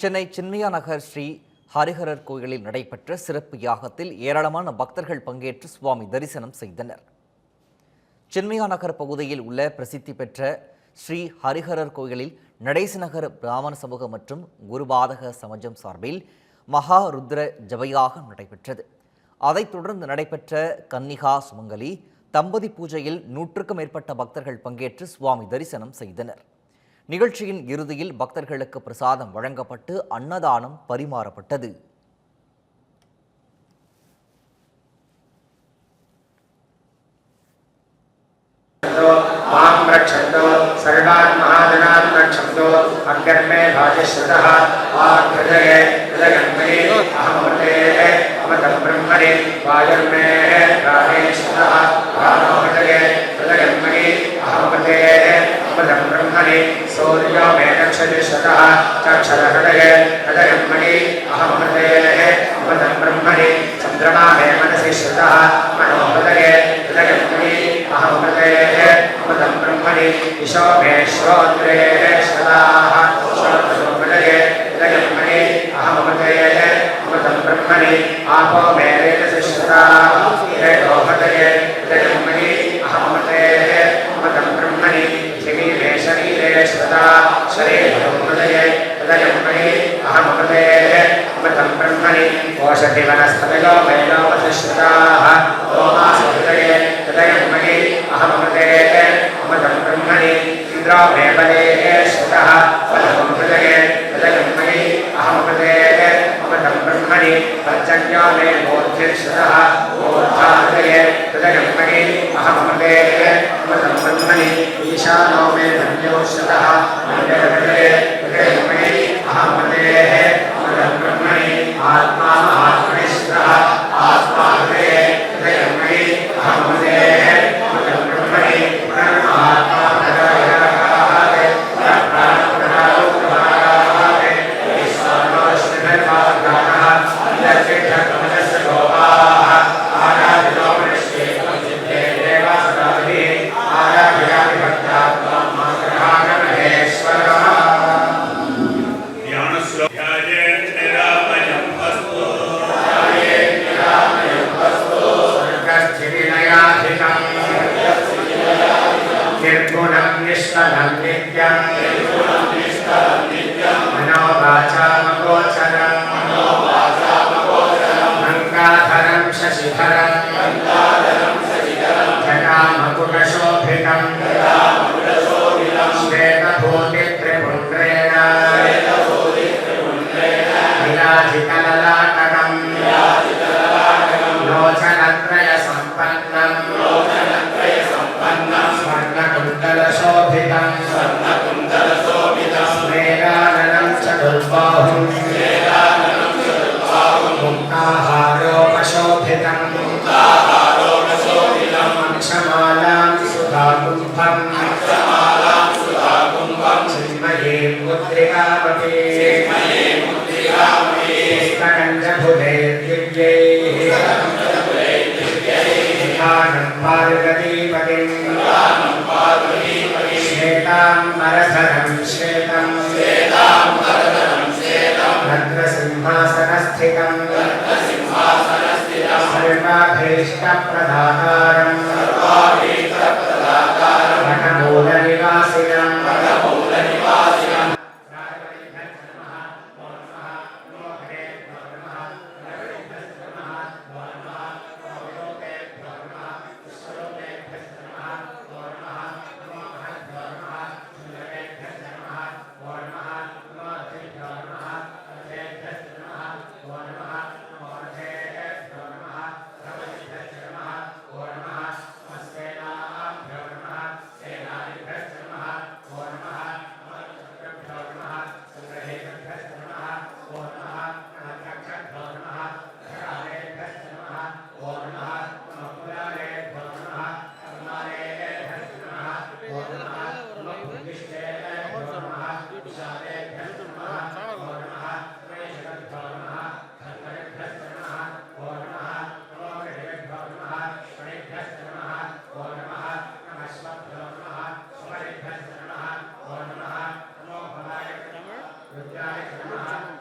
சென்னை சின்மயா நகர் ஸ்ரீ ஹரிஹரர் கோயிலில் நடைபெற்ற சிறப்பு யாகத்தில் ஏராளமான பக்தர்கள் பங்கேற்று சுவாமி தரிசனம் செய்தனர். சின்மயா நகர் பகுதியில் உள்ள பிரசித்தி பெற்ற ஸ்ரீ ஹரிஹரர் கோயிலில் நடேசநகர் பிராமண சமூகம் மற்றும் குருபாதக சமஜம் சார்பில் மகா ருத்ர ஜபயாகம் நடைபெற்றது. அதைத் தொடர்ந்து நடைபெற்ற கன்னிகா சுமங்கலி தம்பதி பூஜையில் 100க்கும் மேற்பட்ட பக்தர்கள் பங்கேற்று சுவாமி தரிசனம் செய்தனர். நிகழ்ச்சியின் இறுதியில் பக்தர்களுக்கு பிரசாதம் வழங்கப்பட்டு அன்னதானம் பரிமாறப்பட்டது. सूर्यो मे गच्छति शतः चक्षुर्हृदये हृदयन्मणि अहमहृदये अमृतं ब्रह्मणि चन्द्रमा मे मनसि श्रुतः मनोहृदये हृदयन्मणि अहमहृदये अमृतं ब्रह्मणि ईशो मे श्रोत्रे श्रुताः श्रोत्रहृदये हृदयन्मणि अहमहृदये अमृतं ब्रह्मणि आपो मे रेतसि श्रुताः रेतो हृदये हृदयन्मणि अहमहृदये अमृतं ब्रह्मणि मे शरीरे श्रुता शरीरं हृदये हृदयन्मणि अहमहृदये अमृतं ब्रह्मणि ओषधि वनस्पतयो मेनो वसश्रुताः ओमासु हृदये हृदयन्मणि अहमहृदये अमृतं ब्रह्मणि इन्द्रो मे बले श्रुतः बलं हृदये हृदयन्मणि अहमहृदये अमृतं ब्रह्मणि पर्जन्यो मे मूर्धिश्रुतः मूर्धा हृदये हृदयन्मणि अहमहृदये अमृतं ब्रह्मणि ईशानो मे धन्यो श्रुतः हृदये हृदयन्मणि अहमहृदये अमृतं ब्रह्मणि आत्मा महात्मनि श्रुतः आत्मा हृदये हृदयन्मणि अहमहृदये अमृतं ब्रह्मणि आत्मा नमः